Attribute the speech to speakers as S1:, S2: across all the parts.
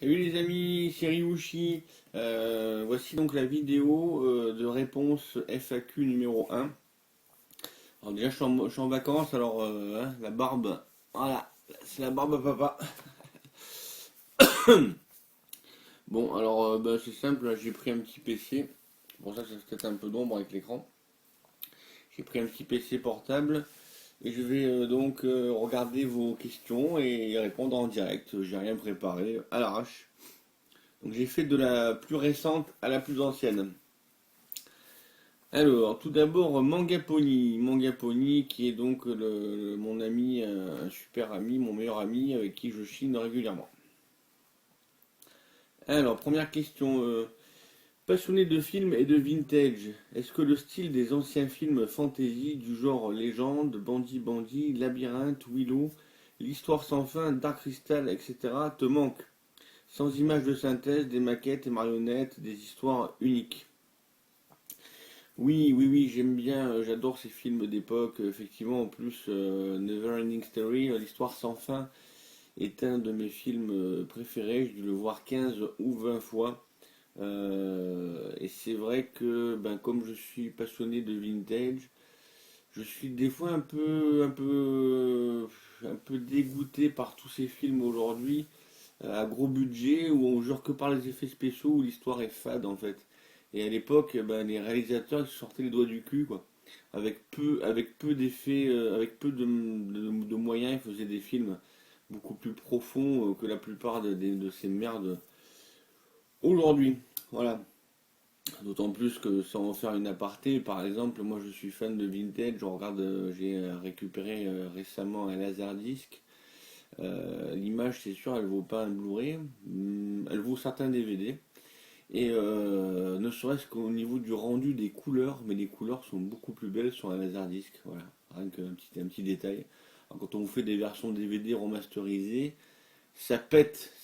S1: Salut les amis, c'est Ryushi. Voici donc la vidéo de réponse FAQ numéro 1. Alors déjà je suis en vacances, alors la barbe, voilà, c'est la barbe à papa. Bon alors c'est simple, là, j'ai pris un petit PC, c'est pour ça que ça fait peut-être un peu d'ombre avec l'écran. J'ai pris un petit PC portable et je vais donc regarder vos questions et y répondre en direct. J'ai rien préparé, à l'arrache. Donc j'ai fait de la plus récente à la plus ancienne. Alors, tout d'abord, Mangapony. Mangapony, qui est donc mon ami, un super ami, mon meilleur ami, avec qui je chine régulièrement. Alors, première question. Passionné de films et de vintage, est-ce que le style des anciens films fantasy du genre Légende, Bandit, Labyrinthe, Willow, L'Histoire sans fin, Dark Crystal, etc. te manque? Sans images de synthèse, des maquettes et marionnettes, des histoires uniques. Oui, j'aime bien, j'adore ces films d'époque. Effectivement, en plus, Neverending Story, l'histoire sans fin, est un de mes films préférés. J'ai dû le voir 15 ou 20 fois. Et c'est vrai que, ben, comme je suis passionné de vintage, je suis des fois un peu dégoûté par tous ces films aujourd'hui, à gros budget, où on jure que par les effets spéciaux, où l'histoire est fade en fait. Et à l'époque, ben, les réalisateurs ils se sortaient les doigts du cul, quoi. Avec peu d'effets, avec peu de moyens, ils faisaient des films beaucoup plus profonds que la plupart de ces merdes aujourd'hui. Voilà. D'autant plus que sans en faire une aparté, par exemple, moi je suis fan de vintage, je regarde, j'ai récupéré récemment un Laserdisc. L'image, c'est sûr, elle vaut pas un Blu-ray, elle vaut certains DVD. Et ne serait-ce qu'au niveau du rendu des couleurs, mais les couleurs sont beaucoup plus belles sur un Laserdisc. Voilà, rien qu'un petit détail. Alors, quand on vous fait des versions DVD remasterisées, ça pète,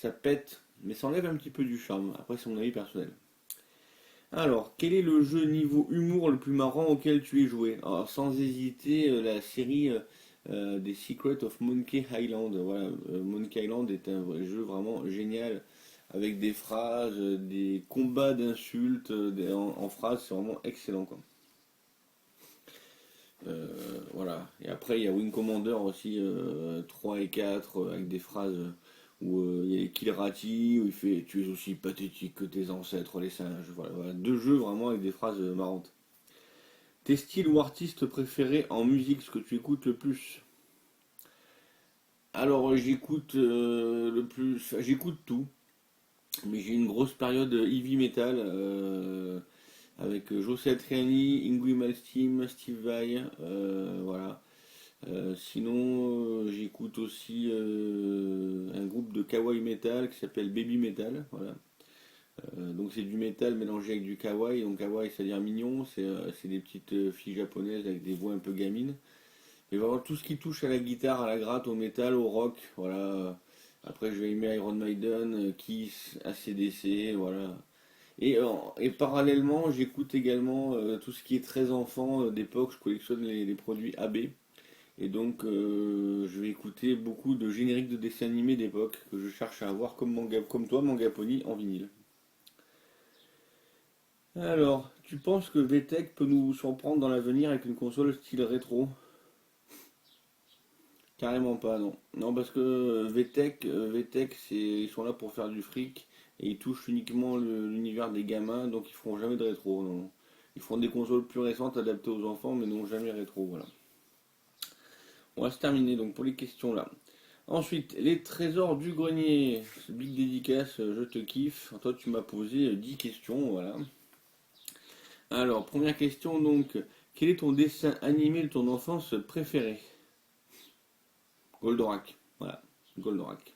S1: mais ça enlève un petit peu du charme. Après, c'est mon avis personnel. Alors, quel est le jeu niveau humour le plus marrant auquel tu es joué? Alors, sans hésiter, la série des Secrets of Monkey Island. Voilà, Monkey Island est un jeu vraiment génial avec des phrases, des combats d'insultes en phrases, c'est vraiment excellent quoi. Voilà. Et après, il y a Wing Commander aussi, 3 et 4 avec des phrases où il y a les Killerati, où il fait tu es aussi pathétique que tes ancêtres, les singes. Voilà. Deux jeux vraiment avec des phrases marrantes. Tes styles ou artistes préférés en musique, ce que tu écoutes le plus? Alors, j'écoute tout, mais j'ai une grosse période heavy metal avec Joe Satriani, Yngwie Malmsteen, Steve Vai, voilà. Sinon, j'écoute aussi un groupe de kawaii metal qui s'appelle Baby Metal. Voilà. Donc c'est du metal mélangé avec du kawaii. Donc kawaii, c'est-à-dire mignon. C'est des petites filles japonaises avec des voix un peu gamines. Et vraiment tout ce qui touche à la guitare, à la gratte, au métal, au rock. Voilà. Après, je vais aimer Iron Maiden, Kiss, AC/DC. Voilà. Et parallèlement, j'écoute également tout ce qui est très enfant d'époque. Je collectionne les produits AB. Et donc, je vais écouter beaucoup de génériques de dessins animés d'époque que je cherche à avoir comme toi, Mangapony, en vinyle. Alors, tu penses que VTech peut nous surprendre dans l'avenir avec une console style rétro? Carrément pas, non. Non, parce que VTech, ils sont là pour faire du fric et ils touchent uniquement l'univers des gamins, donc ils feront jamais de rétro, non. Ils feront des consoles plus récentes adaptées aux enfants, mais non jamais rétro, voilà. On va se terminer donc pour les questions là. Ensuite, les trésors du grenier. Big dédicace, je te kiffe. Toi, tu m'as posé 10 questions, voilà. Alors, première question donc. Quel est ton dessin animé de ton enfance préféré? Goldorak. Voilà, Goldorak.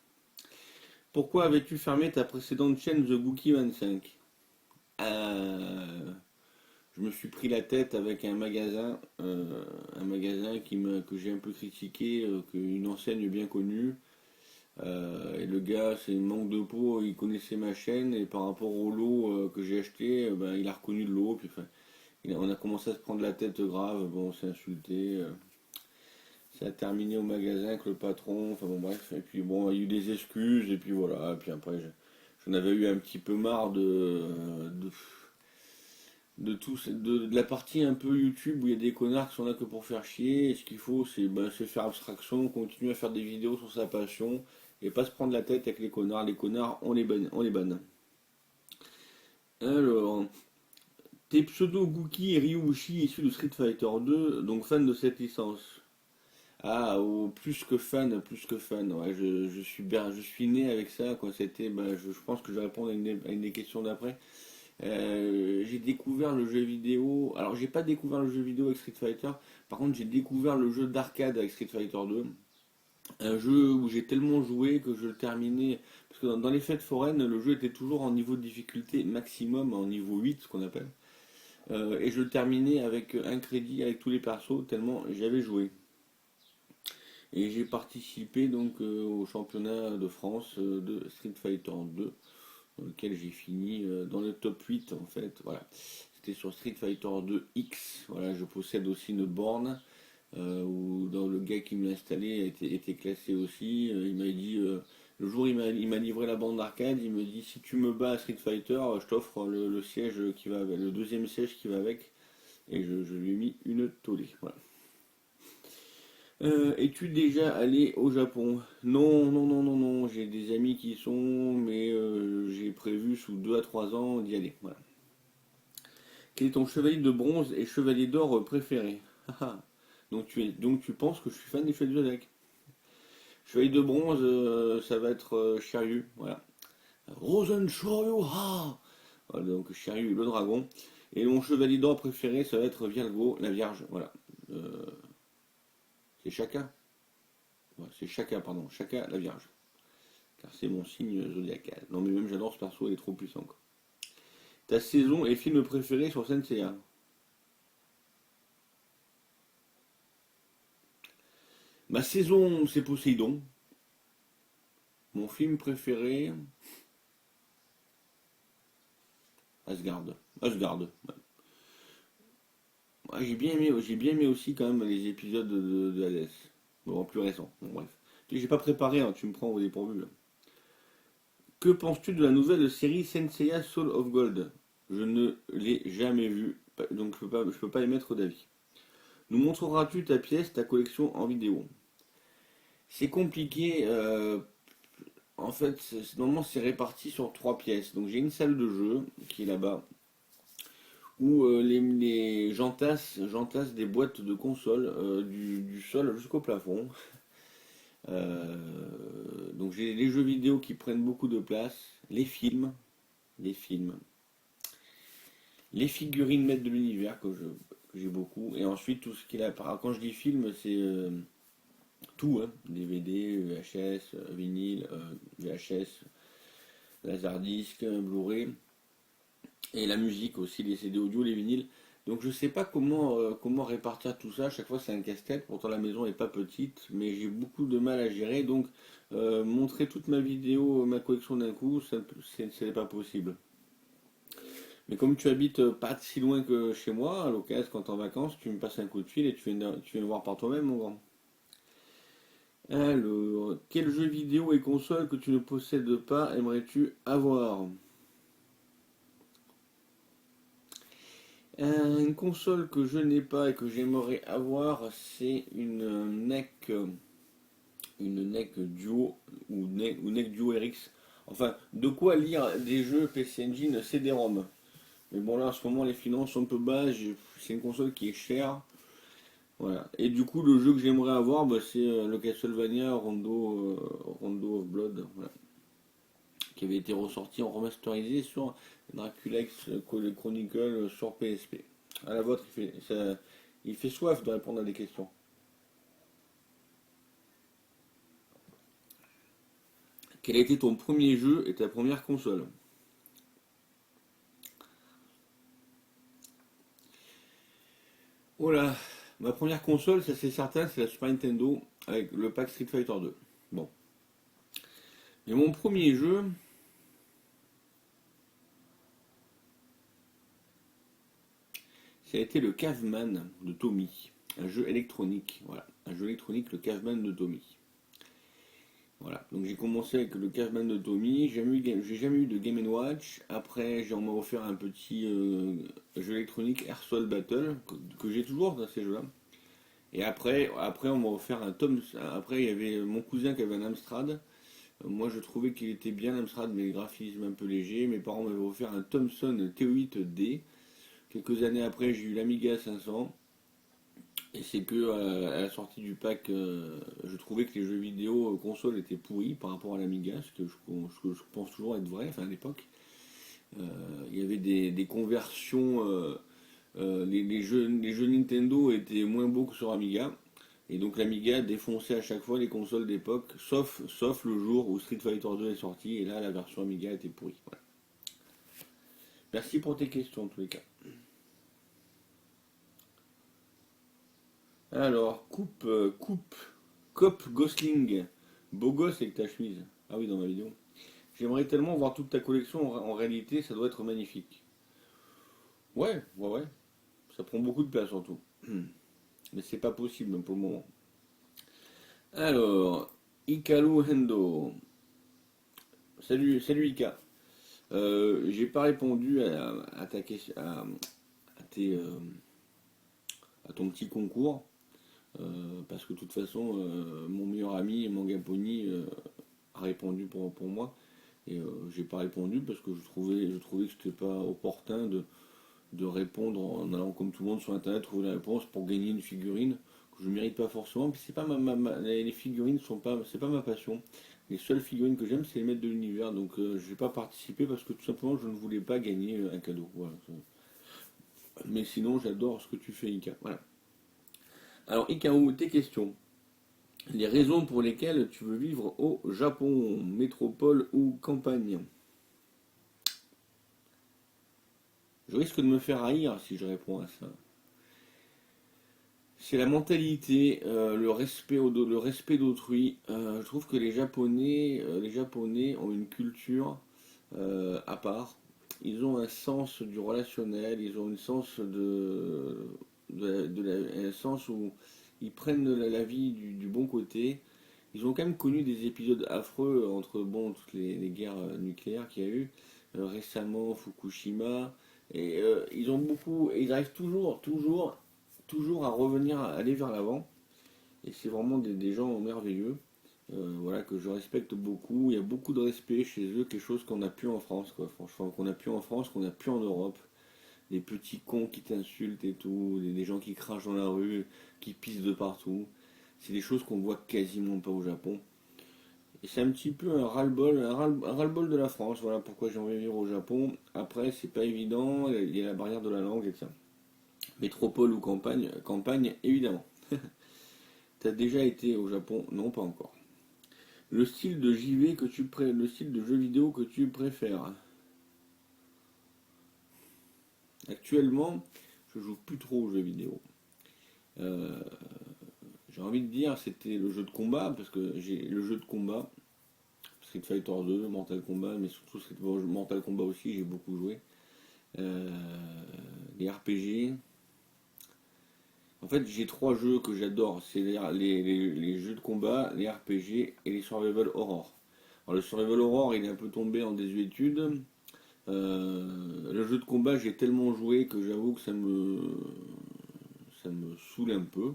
S1: Pourquoi avais-tu fermé ta précédente chaîne The Bookie 25? Euh, je me suis pris la tête avec un magasin que j'ai un peu critiqué, une enseigne bien connue. Et le gars, c'est une manque de peau, il connaissait ma chaîne et par rapport au lot que j'ai acheté, ben, il a reconnu le lot. Puis, enfin, on a commencé à se prendre la tête grave, bon, on s'est insulté. Ça a terminé au magasin avec le patron, enfin bon bref. Et puis bon, il y a eu des excuses et puis voilà. Et puis après, J'en avais eu un petit peu marre de la partie un peu YouTube où il y a des connards qui sont là que pour faire chier. Et ce qu'il faut, c'est faire abstraction, continuer à faire des vidéos sur sa passion et pas se prendre la tête avec les connards. Les connards, on les banne. Alors, tes pseudo Gookie et Ryubushi issus de Street Fighter 2, donc fan de cette licence. Ah, oh, plus que fan, plus que fan. Ouais, je suis né avec ça, quoi. Je pense que je vais répondre à une des questions d'après. J'ai découvert le jeu vidéo. Alors, j'ai pas découvert le jeu vidéo avec Street Fighter. Par contre, j'ai découvert le jeu d'arcade avec Street Fighter 2. Un jeu où j'ai tellement joué que je le terminais. Parce que dans les fêtes foraines, le jeu était toujours en niveau de difficulté maximum, en niveau 8, ce qu'on appelle. Et je le terminais avec un crédit avec tous les persos, tellement j'avais joué. Et j'ai participé donc au championnat de France de Street Fighter 2, dans lequel j'ai fini dans le top 8 en fait. Voilà. C'était sur Street Fighter 2 X. Voilà, je possède aussi une borne où dans le gars qui me l'a installé était classé aussi. Il m'a dit le jour où il m'a livré la bande d'arcade, il me dit si tu me bats à Street Fighter, je t'offre le siège qui va avec, le deuxième siège qui va avec. Et je lui ai mis une tollée. Voilà. Es-tu déjà allé au Japon? Non, non, non, non, non. J'ai des amis qui y sont, mais j'ai prévu sous 2 à 3 ans d'y aller. Voilà. Quel est ton chevalier de bronze et chevalier d'or préféré? Donc tu penses que je suis fan des chevaliers de zodiaque. Chevalier de bronze, ça va être Shiryu. Voilà. Rosen Shoryu Ha! Voilà, donc Shiryu, le dragon. Et mon chevalier d'or préféré, ça va être Virgo, la Vierge. Voilà. Euh, c'est Shaka. Ouais, c'est Shaka, pardon. Shaka, la Vierge. Car c'est mon signe zodiacal. Non mais même j'adore ce perso, il est trop puissant quoi. Ta saison et film préféré sur Senseiya? Ma saison c'est Poséidon. Mon film préféré, Asgard. Asgard. Ouais. Ouais, j'ai bien aimé aussi quand même les épisodes de Hades. Bon, plus récents. Bon, bref. J'ai pas préparé, hein, tu me prends au dépourvu là. Que penses-tu de la nouvelle série Senseiya Soul of Gold? Je ne l'ai jamais vue, donc je peux pas émettre d'avis. Nous montreras-tu ta pièce, ta collection en vidéo? C'est compliqué. En fait, normalement, c'est réparti sur 3 pièces. Donc, j'ai une salle de jeu qui est là-bas où j'entasse des boîtes de consoles du sol jusqu'au plafond. Donc, j'ai les jeux vidéo qui prennent beaucoup de place, les films, les figurines maîtres de l'univers que j'ai beaucoup, et ensuite tout ce qu'il a. Quand je dis film, c'est tout, hein, DVD, VHS, vinyle, VHS, Laserdisc, Blu-ray, et la musique aussi, les CD audio, les vinyles. Donc je sais pas comment répartir tout ça. À chaque fois c'est un casse-tête. Pourtant la maison est pas petite, mais j'ai beaucoup de mal à gérer. Donc montrer toute ma vidéo, ma collection d'un coup, ce n'est pas possible. Mais comme tu habites pas si loin que chez moi, à l'occasion quand t'es en vacances, tu me passes un coup de fil et tu viens me voir par toi-même, mon grand. Alors, quel jeu vidéo et console que tu ne possèdes pas aimerais-tu avoir? Une console que je n'ai pas et que j'aimerais avoir, c'est une NEC Duo ou NEC Duo RX. Enfin, de quoi lire des jeux PC Engine CD-ROM. Mais bon, là, en ce moment, les finances sont un peu basses. C'est une console qui est chère. Voilà. Et du coup, le jeu que j'aimerais avoir, bah, c'est le Castlevania Rondo of Blood. Voilà. Qui avait été ressorti en remasterisé sur Dracula X Chronicle sur PSP. À la vôtre, il fait soif de répondre à des questions. Quel a été ton premier jeu et ta première console? Voilà, ma première console, ça c'est certain, c'est la Super Nintendo avec le pack Street Fighter 2. Bon. Et mon premier jeu, ça a été le Caveman de Tommy. Un jeu électronique, voilà. Un jeu électronique, le Caveman de Tommy. Voilà, donc j'ai commencé avec le Cashman de Tommy, j'ai jamais eu de Game Watch. Après, j'en m'a offert un petit jeu électronique Airsoft Battle, que j'ai toujours dans ces jeux-là. Et après, on m'a offert un Tom. Après, il y avait mon cousin qui avait un Amstrad. Moi, je trouvais qu'il était bien l'Amstrad, mais le graphisme un peu léger. Mes parents m'avaient offert un Thomson T8D. Quelques années après, j'ai eu l'Amiga 500. Et c'est que à la sortie du pack, je trouvais que les jeux vidéo console étaient pourris par rapport à l'Amiga, ce que je pense toujours être vrai, enfin à l'époque. Euh, il y avait des conversions, les jeux Nintendo étaient moins beaux que sur Amiga. Et donc l'Amiga défonçait à chaque fois les consoles d'époque, sauf le jour où Street Fighter 2 est sorti, et là la version Amiga était pourrie. Voilà. Merci pour tes questions en tous les cas. Alors, Cop Gosling, beau gosse avec ta chemise. Ah oui, dans ma vidéo. J'aimerais tellement voir toute ta collection, en réalité ça doit être magnifique. Ouais, ouais, ouais, ça prend beaucoup de place surtout. Mais c'est pas possible même pour le moment. Alors, Ikalu Hendo. Salut, salut Ika. J'ai pas répondu à ta question, à à ton petit concours, parce que de toute façon, mon meilleur ami, Mangaponi, a répondu pour moi. Et j'ai pas répondu parce que je trouvais que c'était pas opportun de répondre en allant comme tout le monde sur internet trouver la réponse pour gagner une figurine que je ne mérite pas forcément. Puis c'est pas les figurines sont pas, c'est pas ma passion. Les seules figurines que j'aime, c'est les maîtres de l'univers. Donc je n'ai pas participé parce que tout simplement je ne voulais pas gagner un cadeau. Voilà. Mais sinon j'adore ce que tu fais, Ika. Voilà. Alors Ikaou, tes questions. Les raisons pour lesquelles tu veux vivre au Japon, métropole ou campagne. Je risque de me faire haïr si je réponds à ça. C'est la mentalité, le respect d'autrui. Je trouve que les Japonais ont une culture à part. Ils ont un sens du relationnel, ils ont un sens un sens où ils prennent la vie du bon côté. Ils ont quand même connu des épisodes affreux entre bon toutes les guerres nucléaires qu'il y a eu récemment, Fukushima. Et ils arrivent toujours à revenir, à aller vers l'avant. Et c'est vraiment des gens merveilleux, voilà, que je respecte beaucoup. Il y a beaucoup de respect chez eux, quelque chose qu'on n'a plus en France, quoi. Franchement, qu'on n'a plus en France, qu'on n'a plus en Europe. Des petits cons qui t'insultent et tout, des gens qui crachent dans la rue, qui pissent de partout. C'est des choses qu'on voit quasiment pas au Japon. Et c'est un petit peu un ras-le-bol, un ras-le-bol de la France. Voilà pourquoi j'ai envie de vivre au Japon. Après, c'est pas évident, il y a la barrière de la langue et ça. Métropole ou campagne, campagne évidemment. T'as déjà été au Japon? Non, pas encore. Le style de JV le style de jeu vidéo que tu préfères? Actuellement, je joue plus trop aux jeux vidéo. Euh, j'ai envie de dire c'était le jeu de combat parce que j'ai le jeu de combat Street Fighter 2, Mortal Kombat, mais surtout Mortal Kombat aussi, j'ai beaucoup joué. Euh, les RPG. En fait, j'ai trois jeux que j'adore. C'est les jeux de combat, les RPG et les survival horror. Alors, le survival horror, il est un peu tombé en désuétude. Le jeu de combat, j'ai tellement joué que j'avoue que ça me saoule un peu.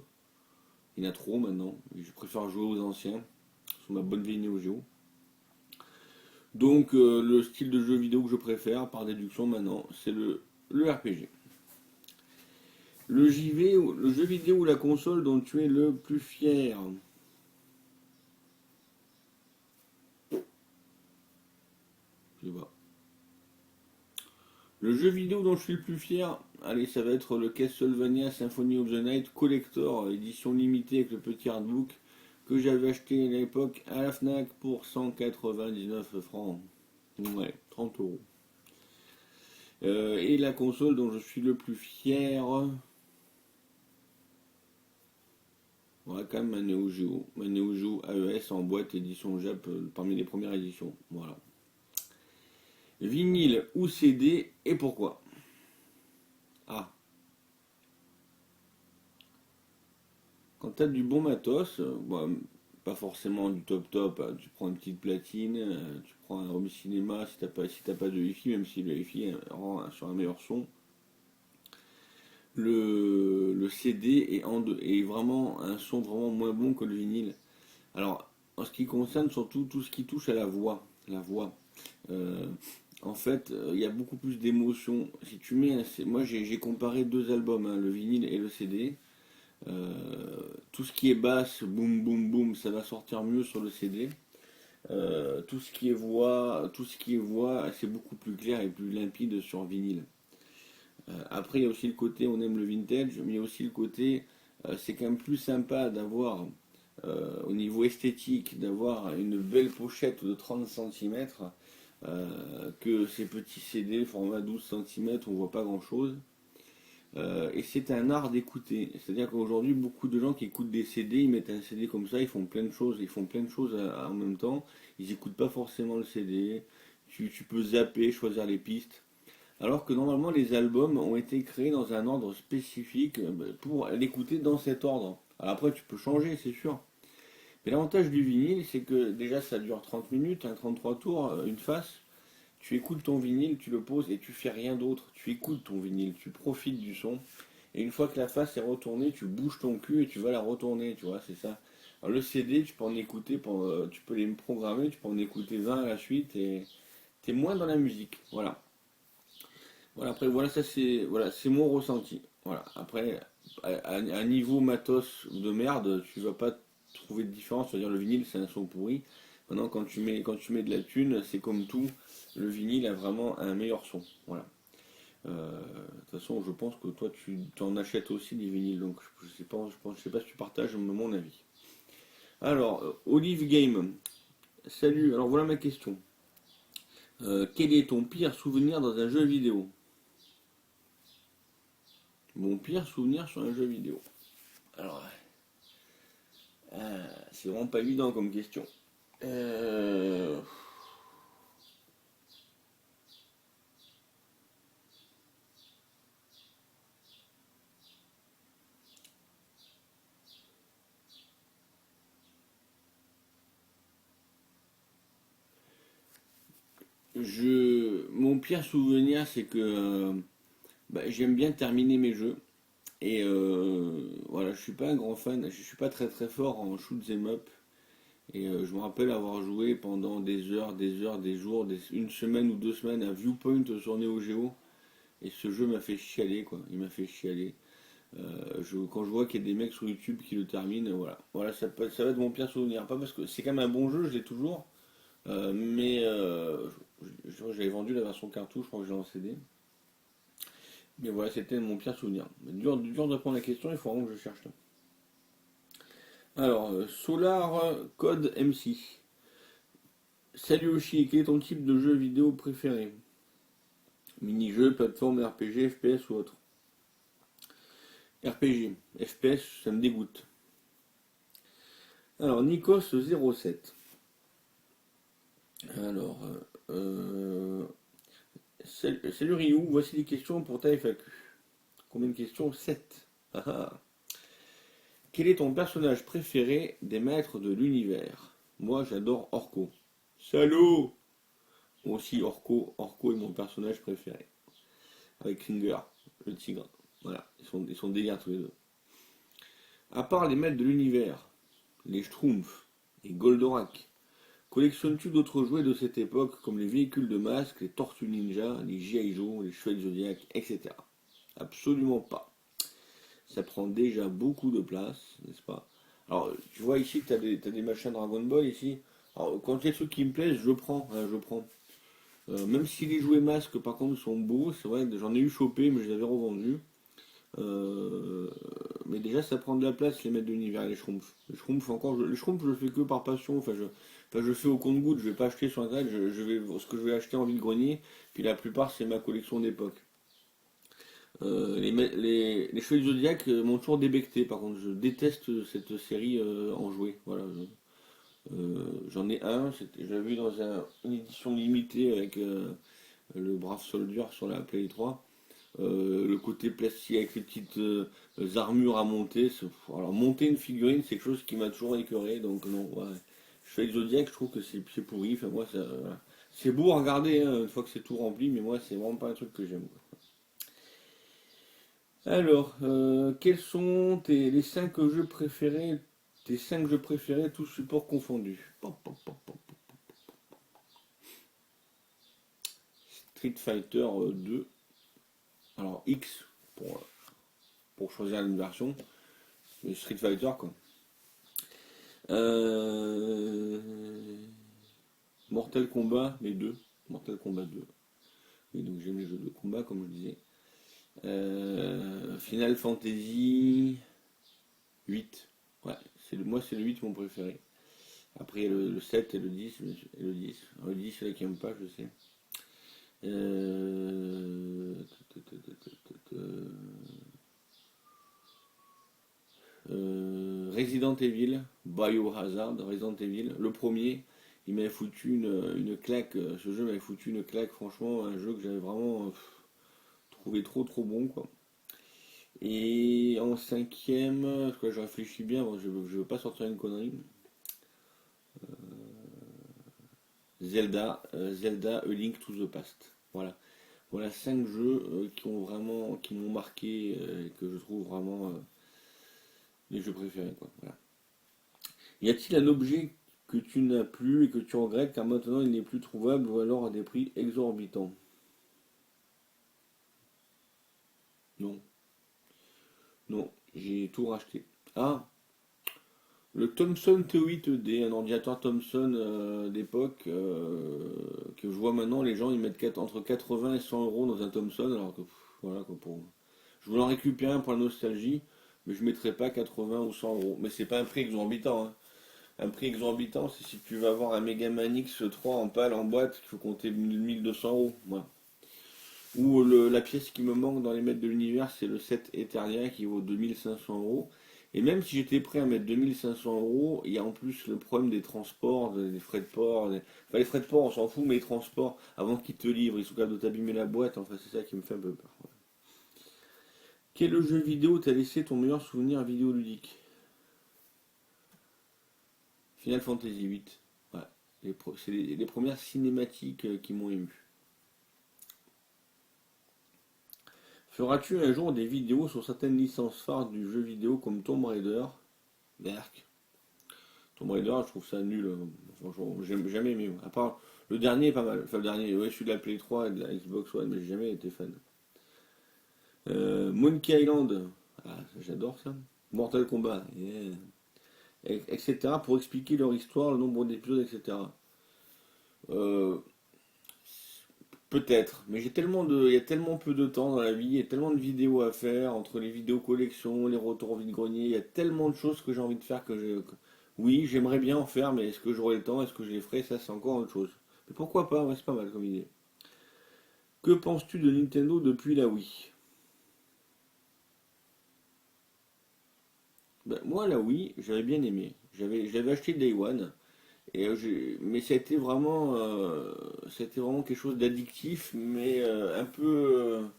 S1: Il y en a trop maintenant. Je préfère jouer aux anciens, sur ma bonne vieille Neo Geo. Donc, le style de jeu vidéo que je préfère, par déduction maintenant, c'est le RPG. Le JV, le jeu vidéo ou la console dont tu es le plus fier? Je sais pas. Le jeu vidéo dont je suis le plus fier, allez, ça va être le Castlevania Symphony of the Night Collector, édition limitée avec le petit artbook que j'avais acheté à l'époque à la Fnac pour 199 francs. Ouais, 30 euros. Et la console dont je suis le plus fier, ouais, quand même ma Neo Geo AES en boîte édition Jap, parmi les premières éditions. Voilà. Vinyle ou CD et pourquoi? Ah, quand t'as du bon matos, bon, pas forcément du top top, hein. Tu prends une petite platine, tu prends un home cinéma si t'as pas de Wi-Fi, même si le Wi-Fi rend sur un meilleur son. Le CD est vraiment un son vraiment moins bon que le vinyle. Alors, en ce qui concerne surtout tout ce qui touche à la voix, euh, en fait, il y a beaucoup plus d'émotions. Si tu mets, moi j'ai comparé deux albums, hein, le vinyle et le CD. Tout ce qui est basse, boum boum boum, ça va sortir mieux sur le CD. Tout ce qui est voix, c'est beaucoup plus clair et plus limpide sur vinyle. Après, il y a aussi le côté, on aime le vintage, mais il y a aussi le côté, c'est quand même plus sympa d'avoir, au niveau esthétique, d'avoir une belle pochette de 30 centimètres que ces petits CD format 12 centimètres, on voit pas grand chose. Et c'est un art d'écouter. C'est-à-dire qu'aujourd'hui, beaucoup de gens qui écoutent des CD, ils mettent un CD comme ça, ils font plein de choses, en même temps. Ils n'écoutent pas forcément le CD. Tu peux zapper, choisir les pistes. Alors que normalement, les albums ont été créés dans un ordre spécifique pour l'écouter dans cet ordre. Alors après, tu peux changer, c'est sûr. Mais l'avantage du vinyle, c'est que déjà, ça dure 30 minutes, 33 tours, une face. Tu écoutes ton vinyle, tu le poses et tu fais rien d'autre. Tu écoutes ton vinyle, tu profites du son. Et une fois que la face est retournée, tu bouges ton cul et tu vas la retourner, tu vois, c'est ça. Alors le CD, tu peux en écouter, tu peux les programmer, tu peux en écouter 20 à la suite et t'es moins dans la musique. Voilà. Voilà, après, c'est mon ressenti. Voilà. Après, à un niveau matos de merde, tu vas pas trouver de différence. C'est-à-dire le vinyle, c'est un son pourri. Maintenant, quand tu mets de la thune, c'est comme tout. Le vinyle a vraiment un meilleur son. Voilà. De toute façon, je pense que toi, tu t'en achètes aussi des vinyles. Donc, je sais pas si tu partages mon avis. Alors, Olive Game. Salut. Alors, voilà ma question. Quel est ton pire souvenir dans un jeu vidéo? Mon pire souvenir sur un jeu vidéo. Alors, c'est vraiment pas évident comme question. Euh, mon pire souvenir, c'est que j'aime bien terminer mes jeux. Et voilà, je suis pas un grand fan, je suis pas très très fort en shoot 'em up. Et je me rappelle avoir joué pendant des jours, une semaine ou 2 semaines à Viewpoint sur Neo Geo. Et ce jeu m'a fait chialer, quoi. Il m'a fait chialer. Quand je vois qu'il y a des mecs sur YouTube qui le terminent, voilà. Voilà, ça va être mon pire souvenir. Pas parce que c'est quand même un bon jeu, je l'ai toujours. Mais j'avais vendu la version cartouche, je crois que j'ai en CD. Mais voilà, c'était mon pire souvenir. Dur de prendre la question, il faut vraiment que je cherche là. Alors, Solar Code MC. Salut Oshi, quel est ton type de jeu vidéo préféré? Mini-jeu, plateforme, RPG, FPS ou autre? RPG, FPS, ça me dégoûte. Alors, Nikos07. Alors, salut Ryu, voici des questions pour ta FAQ. Combien de questions? 7. Ah ah. Quel est ton personnage préféré des maîtres de l'univers? Moi, j'adore Orko. Salaud! Moi aussi, Orko est mon personnage préféré. Avec Kringer, le tigre. Voilà, ils sont délires tous les deux. À part les maîtres de l'univers, les Schtroumpfs et Goldorak, collectionnes-tu d'autres jouets de cette époque comme les véhicules de masque, les Tortues Ninja, les G.I. Joe, les Chevaliers Zodiac, etc. Absolument pas. Ça prend déjà beaucoup de place, n'est-ce pas? Alors, tu vois ici que t'as des machins Dragon Ball ici. Alors, quand il y a des trucs qui me plaisent, je prends, hein, je prends. Même si les jouets masques, par contre, sont beaux, c'est vrai que j'en ai eu chopé, mais je les avais revendus. Euh, mais déjà, ça prend de la place, les maîtres de l'univers, les Schtroumpfs. Les Schtroumpfs, je le fais que par passion. Je le fais au compte-goutte, je vais pas acheter sur internet, ce que je vais acheter en vide-grenier. Puis la plupart, c'est ma collection d'époque. Les Chevaliers du Zodiac m'ont toujours débecté, par contre, je déteste cette série en jouets. Voilà, j'en ai un, je l'avais vu dans une édition limitée avec le Brave Soldier sur la Play 3. Le côté plastique avec les petites armures à monter. Alors monter une figurine, c'est quelque chose qui m'a toujours écœuré, donc non, ouais. Je fais le Zodiac, je trouve que c'est pourri. Enfin, moi, ça, voilà. C'est beau à regarder hein, une fois que c'est tout rempli, mais moi, c'est vraiment pas un truc que j'aime, quoi. Alors, quels sont les 5 jeux préférés, tes 5 jeux préférés, tous supports confondus? Pop, pop, pop, pop. Street Fighter 2. Alors X pour choisir une version. Mais Street Fighter quoi. Euh, Mortal Kombat, les deux. Mortal Kombat 2. Et donc j'aime les jeux de combat comme je disais. Final Fantasy 8. Ouais, moi c'est le 8 mon préféré. Après le 7 et le 10. Et le 10. Alors, le 10 c'est là qui aime pas, je sais. Euh, Resident Evil, Biohazard, Resident Evil, le premier, il m'avait foutu une claque, ce jeu m'avait foutu une claque, franchement, un jeu que j'avais vraiment trouvé trop bon quoi. Et en cinquième, parce que je réfléchis bien, bon, je veux pas sortir une connerie, Zelda, A Link to the Past. Voilà. Voilà 5 jeux qui m'ont marqué et que je trouve vraiment les jeux préférés quoi. Voilà. Y a-t-il un objet que tu n'as plus et que tu regrettes car maintenant il n'est plus trouvable ou alors à des prix exorbitants? Non, non, j'ai tout racheté. Ah, le Thomson T8D, un ordinateur Thomson d'époque que je vois maintenant, les gens ils mettent entre 80 et 100 euros dans un Thomson alors que voilà quoi pour. Je voulais en récupérer un pour la nostalgie, mais je ne mettrais pas 80 ou 100 euros. Mais c'est pas un prix exorbitant, hein. Un prix exorbitant, c'est si tu vas avoir un Megaman X3 en pâle, en boîte, qu'il faut compter 1200 euros. Voilà. Ou la pièce qui me manque dans les mètres de l'univers, c'est le 7 Eternia qui vaut 2500 euros. Et même si j'étais prêt à mettre 2500 euros, il y a en plus le problème des transports, des frais de port. Enfin, les frais de port, on s'en fout, mais les transports, avant qu'ils te livrent, ils sont capables de t'abîmer la boîte. Enfin, c'est ça qui me fait un peu peur. Voilà. Quel jeu vidéo t'a laissé ton meilleur souvenir vidéoludique? Final Fantasy VIII. Ouais. C'est les premières cinématiques qui m'ont ému. Feras-tu un jour des vidéos sur certaines licences phares du jeu vidéo comme Tomb Raider? Berk. Tomb Raider, je trouve ça nul. Franchement, j'aime jamais aimé. À part le dernier est pas mal. Enfin, le dernier, ouais, celui de la Play 3 et de la Xbox One, mais j'ai jamais été fan. Monkey Island. Ah, j'adore ça. Mortal Kombat. Yeah. Etc. Pour expliquer leur histoire, le nombre d'épisodes, etc. Euh, Peut-être, mais il y a tellement peu de temps dans la vie, il y a tellement de vidéos à faire, entre les vidéos collections, les retours au vide-grenier, il y a tellement de choses que j'ai envie de faire oui, j'aimerais bien en faire, mais est-ce que j'aurai le temps, est-ce que je les ferai, ça c'est encore autre chose. Mais pourquoi pas, ouais, c'est pas mal comme idée. Que penses-tu de Nintendo depuis la Wii? Ben, moi la Wii, j'avais bien aimé. J'avais acheté Day One, mais c'était vraiment quelque chose d'addictif, mais un peu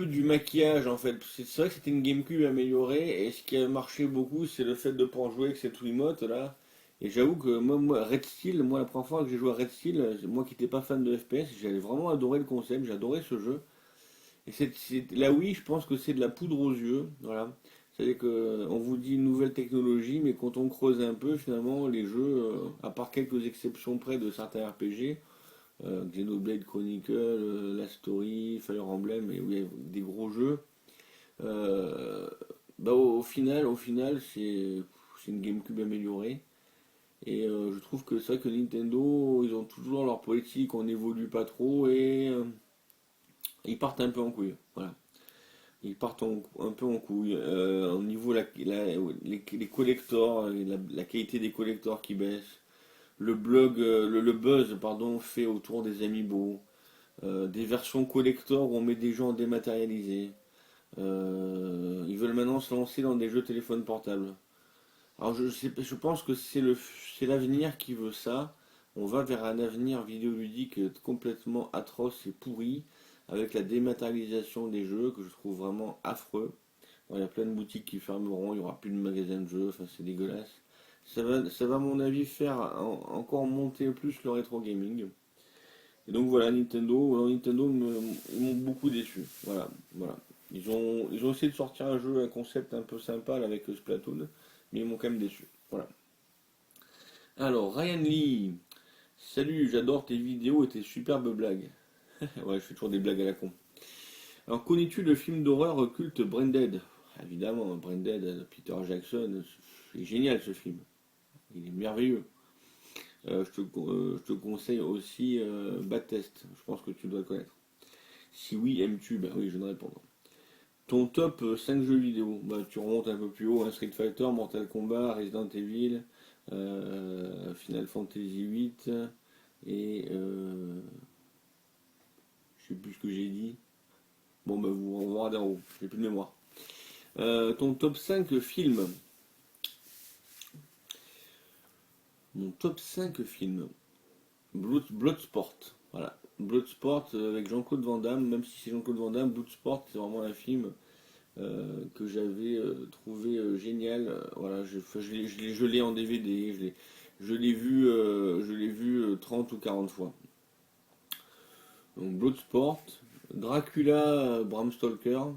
S1: du maquillage en fait. C'est vrai que c'était une GameCube améliorée et ce qui a marché beaucoup c'est le fait de pouvoir jouer avec cette Wiimote là. Et j'avoue que Red Steel, moi la première fois que j'ai joué à Red Steel, moi qui n'étais pas fan de FPS, j'avais vraiment adoré le concept, j'adorais ce jeu. Et là oui, je pense que c'est de la poudre aux yeux, voilà. C'est-à-dire qu'on vous dit une nouvelle technologie, mais quand on creuse un peu, finalement, les jeux, à part quelques exceptions près de certains RPG, Xenoblade Chronicle, La Story, Fire Emblem, et oui, des gros jeux. Euh, Bah, au final c'est une GameCube améliorée. Et je trouve que c'est vrai que Nintendo, ils ont toujours leur politique, on n'évolue pas trop et ils partent un peu en couille. Voilà. Ils partent un peu en couille. Au niveau les collectors, la qualité des collectors qui baisse. Le buzz pardon, fait autour des amiibo. Des versions collector où on met des jeux en dématérialisé. Ils veulent maintenant se lancer dans des jeux téléphone portable. Alors je pense que c'est l'avenir qui veut ça. On va vers un avenir vidéoludique complètement atroce et pourri, avec la dématérialisation des jeux que je trouve vraiment affreux. Bon, il y a plein de boutiques qui fermeront, il n'y aura plus de magasins de jeux, enfin c'est dégueulasse. Ça va à mon avis faire encore monter plus le rétro gaming. Et donc voilà, Nintendo ils m'ont beaucoup déçu. Voilà, voilà. Ils ont essayé de sortir un jeu, un concept un peu sympa là, avec Splatoon, mais ils m'ont quand même déçu. Voilà. Alors, Ryan Lee, salut, j'adore tes vidéos et tes superbes blagues. Ouais, je fais toujours des blagues à la con. Alors, connais-tu le film d'horreur culte Branded? Évidemment, Branded, Peter Jackson, c'est génial ce film. Il est merveilleux. Je te conseille aussi Bad Test. Je pense que tu dois le connaître. Si oui, aimes-tu? Ben oui, je ne réponds pas. Ton top 5 jeux vidéo, bah, tu remontes un peu plus haut, hein, Street Fighter, Mortal Kombat, Resident Evil, Final Fantasy VIII, et je sais plus ce que j'ai dit. Bon, bah, vous regardez en haut, j'ai plus de mémoire. Ton top 5 films. Mon top 5 films. Bloodsport. Voilà. Bloodsport avec Jean-Claude Van Damme, même si c'est Jean-Claude Van Damme, Bloodsport, c'est vraiment un film que j'avais trouvé génial. Voilà, je l'ai en DVD, je l'ai vu 30 ou 40 fois. Donc Bloodsport, Dracula, Bram Stoker,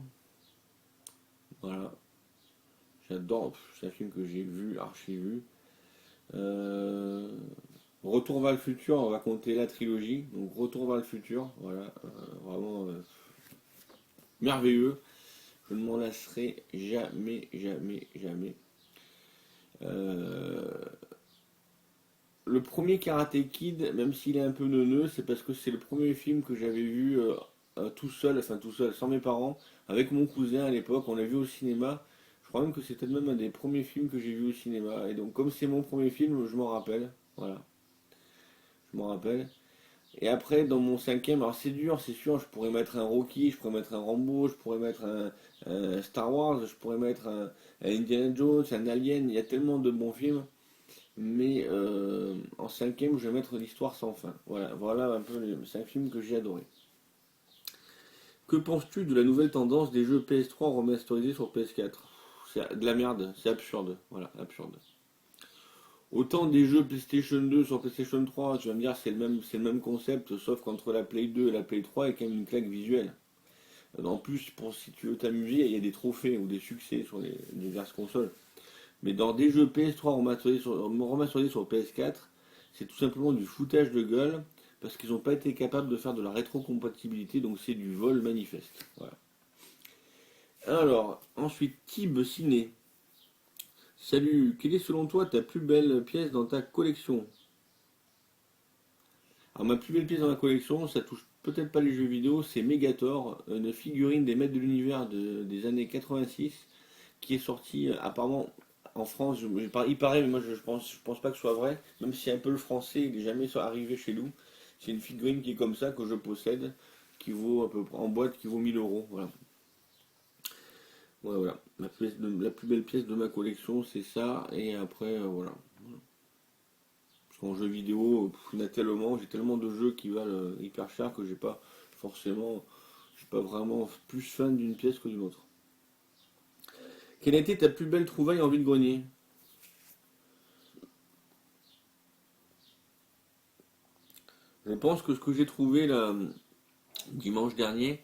S1: voilà, j'adore, c'est un film que j'ai vu, archi vu. Euh, Retour vers le futur, on va compter la trilogie, donc Retour vers le futur, voilà, vraiment merveilleux. Je ne m'en lasserai jamais, jamais, jamais. Euh, Le premier Karate Kid, même s'il est un peu neuneux, c'est parce que c'est le premier film que j'avais vu tout seul, enfin tout seul, sans mes parents, avec mon cousin à l'époque. On l'a vu au cinéma. Je crois même que c'était même un des premiers films que j'ai vu au cinéma. Et donc, comme c'est mon premier film, je m'en rappelle. Voilà, je m'en rappelle. Et après, dans mon cinquième, alors c'est dur, c'est sûr, je pourrais mettre un Rocky, je pourrais mettre un Rambo, je pourrais mettre un Star Wars, je pourrais mettre un Indiana Jones, un Alien. Il y a tellement de bons films. Mais en cinquième, je vais mettre l'histoire sans fin. Voilà, voilà un peu les 5 films que j'ai adorés. Que penses-tu de la nouvelle tendance des jeux PS3 remasterisés sur PS4? C'est de la merde, c'est absurde. Voilà, absurde. Autant des jeux PlayStation 2 sur PlayStation 3, tu vas me dire c'est le même concept, sauf qu'entre la Play 2 et la Play 3, il y a quand même une claque visuelle. En plus, pour si tu veux t'amuser, il y a des trophées ou des succès sur les diverses consoles. Mais dans des jeux PS3 remasterisés sur PS4, c'est tout simplement du foutage de gueule parce qu'ils n'ont pas été capables de faire de la rétrocompatibilité, donc c'est du vol manifeste. Voilà. Alors, ensuite, Tib Ciné. Salut, quelle est selon toi ta plus belle pièce dans ta collection? Alors, ma plus belle pièce dans ma collection, ça touche peut-être pas les jeux vidéo, c'est Megator, une figurine des maîtres de l'univers des années 86 qui est sortie apparemment en France. Il paraît, mais moi je pense pas que ce soit vrai, même si un peu le français, il n'est jamais arrivé chez nous. C'est une figurine qui est comme ça que je possède, qui vaut à peu près en boîte, qui vaut 1000 euros. Voilà. Ouais, voilà. La plus belle pièce de ma collection, c'est ça. Et après, voilà. Parce qu'en jeu vidéo, il y en a tellement, j'ai tellement de jeux qui valent hyper cher que forcément, je suis pas vraiment plus fan d'une pièce que d'une autre. Quelle a été ta plus belle trouvaille en vide-grenier? Je pense que ce que j'ai trouvé là dimanche dernier,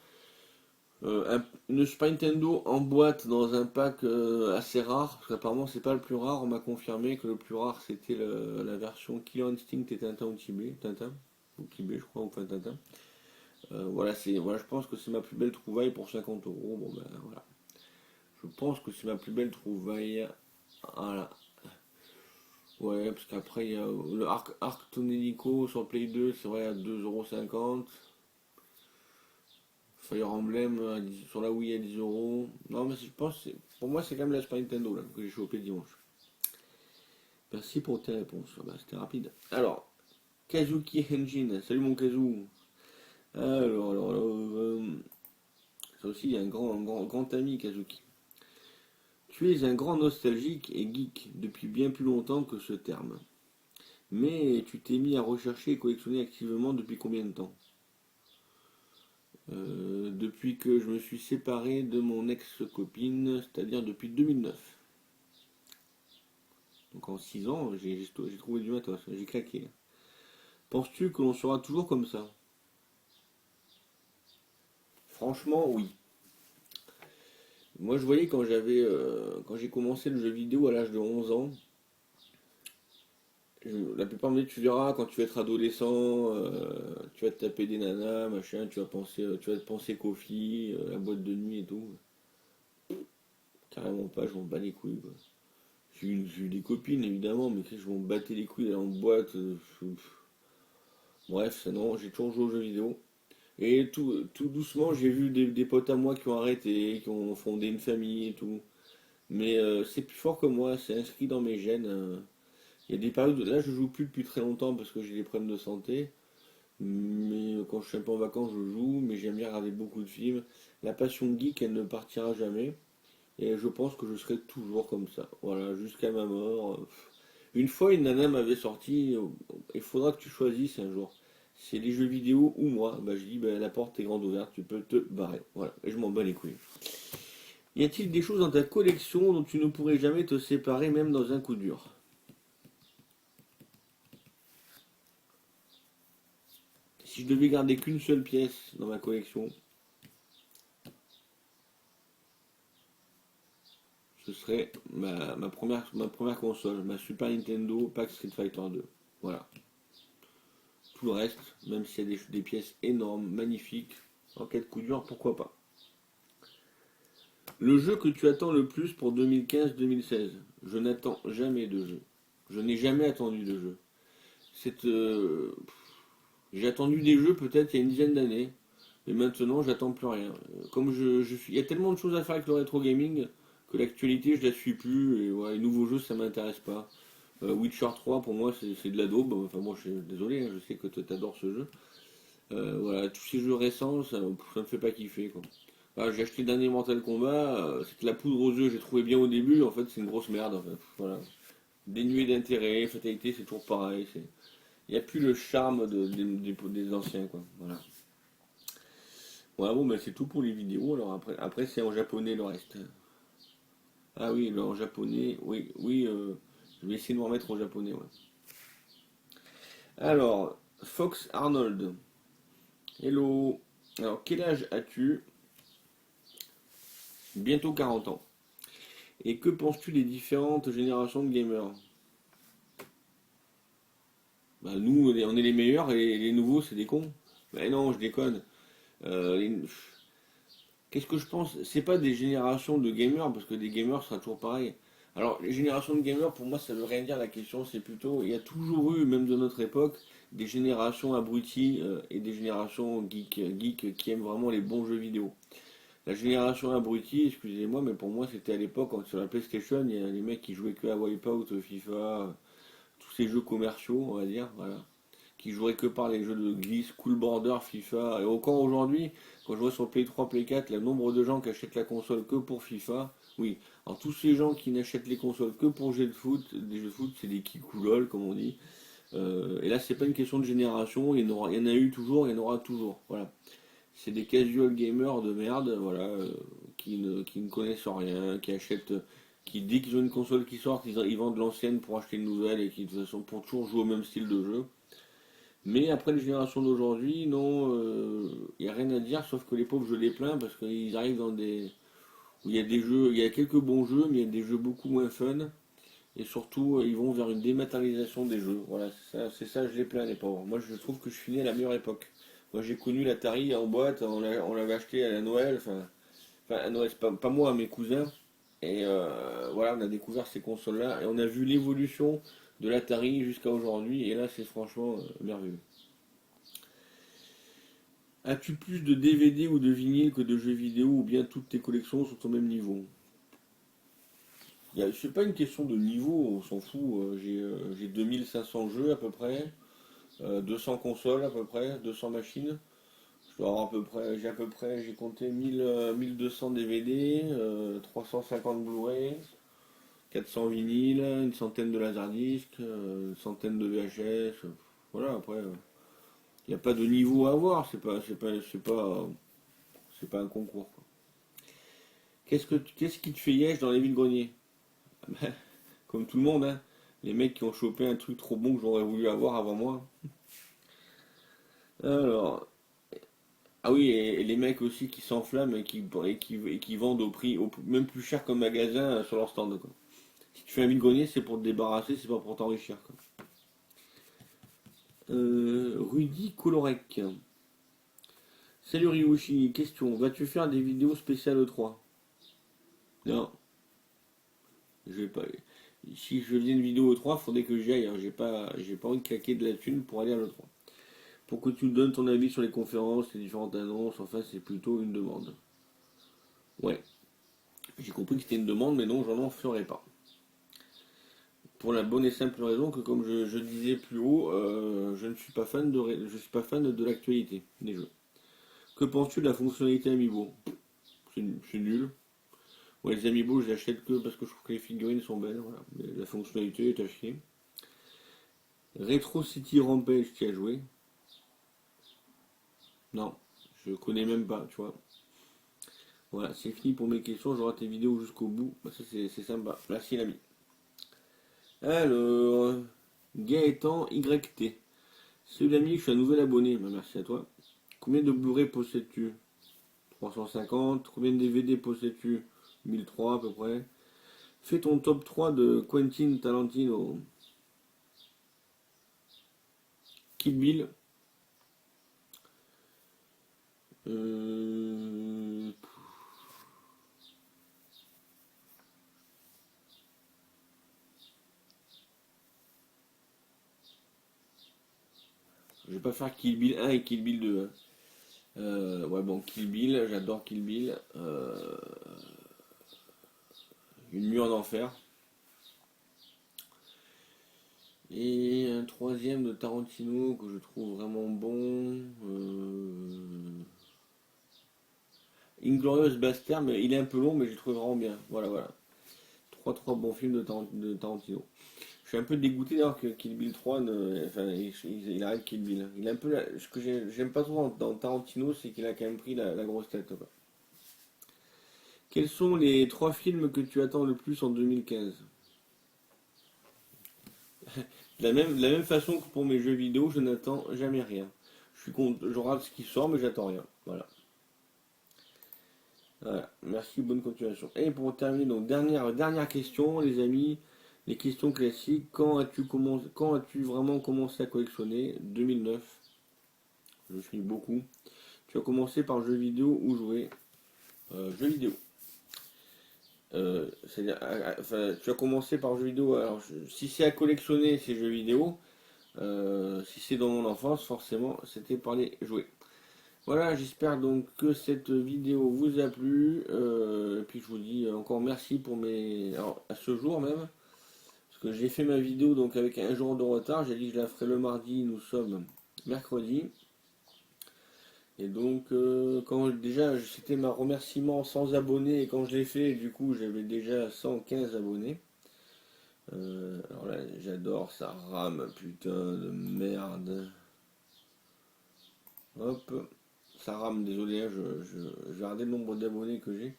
S1: une Super Nintendo en boîte dans un pack assez rare, parce qu'apparemment c'est pas le plus rare, on m'a confirmé que le plus rare c'était la version Killer Instinct et Tintin ou Tibé, Tintin, ou Tibé je crois, ou enfin Tintin. Voilà, je pense que c'est ma plus belle trouvaille pour 50 euros. Bon ben voilà. Je pense que c'est ma plus belle trouvaille. Voilà. Ouais, parce qu'après il y a le Arc Tonelico sur Play 2, c'est vrai à 2,50 €. Fire Emblem sur la Wii à 10 euros. Non, mais je pense, pour moi, c'est quand même la Super Nintendo là, que j'ai chopé dimanche. Merci pour tes réponses. Ah bah, c'était rapide. Alors, Kazuki Engine. Salut mon Kazu. Alors, ça aussi, il y a un grand ami, Kazuki. Tu es un grand nostalgique et geek depuis bien plus longtemps que ce terme. Mais tu t'es mis à rechercher et collectionner activement depuis combien de temps? depuis que je me suis séparé de mon ex-copine, c'est-à-dire depuis 2009. Donc en 6 ans, j'ai trouvé du matos, j'ai claqué. Penses-tu que l'on sera toujours comme ça? Franchement, oui. Moi, je voyais quand j'ai commencé le jeu vidéo à l'âge de 11 ans, la plupart me disent, tu verras, quand tu vas être adolescent, tu vas te taper des nanas, machin, tu vas te penser qu'aux filles, la boîte de nuit et tout. Carrément pas, je m'en bats les couilles, quoi. J'ai eu des copines, évidemment, mais je m'en battais les couilles d'aller en boîte. Bref, ça non, j'ai toujours joué aux jeux vidéo. Et tout doucement, j'ai vu des potes à moi qui ont arrêté, qui ont fondé une famille et tout. Mais c'est plus fort que moi, c'est inscrit dans mes gènes. Il y a des périodes, là je joue plus depuis très longtemps parce que j'ai des problèmes de santé. Mais quand je suis un peu en vacances, je joue, mais j'aime bien regarder beaucoup de films. La passion geek, elle ne partira jamais. Et je pense que je serai toujours comme ça. Voilà, jusqu'à ma mort. Une fois, une nana m'avait sorti, il faudra que tu choisisses un jour. C'est les jeux vidéo ou moi. Bah, je dis, bah, la porte est grande ouverte, tu peux te barrer. Voilà, et je m'en bats les couilles. Y a-t-il des choses dans ta collection dont tu ne pourrais jamais te séparer, même dans un coup dur? Si je devais garder qu'une seule pièce dans ma collection, ce serait ma première console, ma Super Nintendo Pack Street Fighter 2. Voilà. Tout le reste, même s'il y a des pièces énormes, magnifiques, en cas de coup dur, pourquoi pas. Le jeu que tu attends le plus pour 2015-2016. Je n'attends jamais de jeu. Je n'ai jamais attendu de jeu. C'est, j'ai attendu des jeux peut-être il y a une dizaine d'années, mais maintenant j'attends plus rien. Comme il y a tellement de choses à faire avec le rétro gaming que l'actualité je la suis plus et ouais, les nouveaux jeux ça m'intéresse pas. Witcher 3 pour moi c'est de la daube. Enfin moi je suis désolé, hein, je sais que toi t'adores ce jeu. Voilà, tous ces jeux récents ça me fait pas kiffer quoi. Ah, j'ai acheté le dernier Mortal Kombat, c'est que la poudre aux yeux j'ai trouvé bien au début, en fait c'est une grosse merde en fait. Voilà. Dénué d'intérêt, fatalité c'est toujours pareil. Il n'y a plus le charme des anciens quoi. Voilà. Voilà bon ben c'est tout pour les vidéos, alors après c'est en japonais le reste. Ah oui, en japonais, oui, oui, je vais essayer de me remettre au japonais, ouais. Alors, Fox Arnold. Hello. Alors, quel âge as-tu? Bientôt 40 ans. Et que penses-tu des différentes générations de gamers? Bah, nous, on est les meilleurs et les nouveaux, c'est des cons. Mais non, je déconne. Qu'est-ce que je pense? C'est pas des générations de gamers, parce que des gamers sera toujours pareil. Alors, les générations de gamers, pour moi, ça veut rien dire la question, c'est plutôt, il y a toujours eu, même de notre époque, des générations abruties et des générations geeks qui aiment vraiment les bons jeux vidéo. La génération abrutie, excusez-moi, mais pour moi, c'était à l'époque, quand sur la PlayStation, il y a les mecs qui jouaient que à Wipeout, FIFA, tous ces jeux commerciaux, on va dire, voilà, qui joueraient que par les jeux de glisse, Cool Border, FIFA, et encore aujourd'hui, quand je vois sur Play 3, Play 4, le nombre de gens qui achètent la console que pour FIFA, oui, alors tous ces gens qui n'achètent les consoles que pour des jeux de foot, c'est des kikoulol, comme on dit, et là, c'est pas une question de génération, il y en a eu toujours, il y en aura toujours, voilà. C'est des casual gamers de merde, voilà, qui ne connaissent rien, qui achètent, qui dès qu'ils ont une console qui sort, ils vendent l'ancienne pour acheter une nouvelle et qui de toute façon pour toujours jouer au même style de jeu. Mais après les générations d'aujourd'hui, non, il n'y a rien à dire, sauf que les pauvres je les plains parce qu'ils arrivent dans des où il y a des jeux, il y a quelques bons jeux, mais il y a des jeux beaucoup moins fun. Et surtout, ils vont vers une dématérialisation des jeux. Voilà, c'est ça, je les plains, les pauvres. Moi, je trouve que je suis né à la meilleure époque. Moi, j'ai connu l'Atari en boîte, on l'avait acheté à la Noël, enfin à Noël, c'est pas moi, mes cousins. Et voilà, on a découvert ces consoles-là et on a vu l'évolution de l'Atari jusqu'à aujourd'hui. Et là, c'est franchement merveilleux. As-tu plus de DVD ou de vinyle que de jeux vidéo ou bien toutes tes collections sont au même niveau? C'est pas une question de niveau, on s'en fout. J'ai 2500 jeux à peu près. 200 consoles à peu près, 200 machines. Je dois avoir à peu près, j'ai compté 1200 DVD, 350 Blu-ray, 400 vinyles, une centaine de laserdiscs, une centaine de VHS. Voilà, après, il n'y a pas de niveau à avoir, c'est pas. c'est pas un concours, quoi. Qu'est-ce qui te fait yèche dans les vides-greniers? Ah ben, comme tout le monde, hein. Les mecs qui ont chopé un truc trop bon que j'aurais voulu avoir avant moi. Alors, ah oui, et les mecs aussi qui s'enflamment et qui vendent même plus cher qu'un magasin sur leur stand, quoi. Si tu fais un vide-grenier, c'est pour te débarrasser, c'est pas pour t'enrichir, quoi. Rudy Colorec. Salut Ryushi, question. Vas-tu faire des vidéos spéciales E3? Non, je vais pas. Si je faisais une vidéo E3, faudrait que j'y aille, hein. J'ai pas envie de claquer de la thune pour aller à l'E3. Pour que tu me donnes ton avis sur les conférences, les différentes annonces, enfin, c'est plutôt une demande. Ouais, j'ai compris que c'était une demande, mais non, j'en en ferai pas. Pour la bonne et simple raison que, comme je disais plus haut, je ne suis pas fan je suis pas fan de l'actualité des jeux. Que penses-tu de la fonctionnalité Amiibo? C'est nul. Ouais, les Amiibo, je les achète que parce que je trouve que les figurines sont belles, voilà. Mais la fonctionnalité est à chier. Retro City Rampage, tu as joué? Non, je connais même pas, tu vois. Voilà, c'est fini pour mes questions. J'aurai tes vidéos jusqu'au bout. Bah, ça, c'est sympa. Merci, l'ami. Alors, Gaëtan YT. Salut l'ami, je suis un nouvel abonné. Bah, merci à toi. Combien de Blu-ray possèdes-tu? 350. Combien de DVD possèdes-tu? 1003 à peu près. Fais ton top 3 de Quentin Tarantino. Kill Bill. Euh, Je vais pas faire Kill Bill 1 et Kill Bill 2, hein. Ouais, bon, Kill Bill, j'adore Kill Bill. Une nuit en enfer. Et un troisième de Tarantino que je trouve vraiment bon. Inglorious Bastard, mais il est un peu long, mais je le trouve vraiment bien. Voilà, voilà. Trois bons films de Tarantino. Je suis un peu dégoûté d'ailleurs que Kill Bill 3, enfin, il arrête Kill Bill. Il a un peu ce que j'aime pas trop dans Tarantino, c'est qu'il a quand même pris la grosse tête, quoi. Quels sont les trois films que tu attends le plus en 2015? De la même façon que pour mes jeux vidéo, je n'attends jamais rien. Je rate ce qui sort, mais j'attends rien. Voilà. Voilà. Merci, bonne continuation. Et pour terminer, donc dernière question, les amis, les questions classiques. Quand as-tu vraiment commencé à collectionner? 2009. Je suis beaucoup. Tu as commencé par jeux vidéo ou jouer? Jeux vidéo. C'est-à-dire, enfin, tu as commencé par jeux vidéo. Alors, si c'est à collectionner, c'est jeux vidéo. Si c'est dans mon enfance, forcément, c'était par les jouets. Voilà, j'espère donc que cette vidéo vous a plu. Et puis je vous dis encore merci pour mes. Alors, à ce jour même, parce que j'ai fait ma vidéo donc avec un jour de retard. J'ai dit que je la ferai le mardi. Nous sommes mercredi. Et donc, quand déjà c'était ma remerciement sans abonnés, et quand je l'ai fait, du coup, j'avais déjà 115 abonnés. Alors là, j'adore, ça rame, putain de merde. Hop, ça rame, désolé, hein, je vais regarder le nombre d'abonnés que j'ai.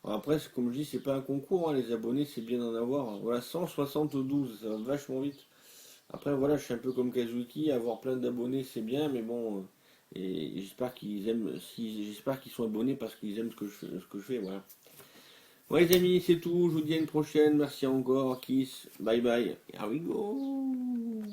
S1: Alors après, comme je dis, c'est pas un concours, hein, les abonnés, c'est bien d'en avoir, hein. Voilà, 172, ça va vachement vite. Après, voilà, je suis un peu comme Kazuki, avoir plein d'abonnés, c'est bien, mais bon, et j'espère qu'ils aiment, j'espère qu'ils sont abonnés parce qu'ils aiment ce que je fais, voilà. Ouais, les amis, c'est tout, je vous dis à une prochaine, merci encore, kiss, bye bye, here we go.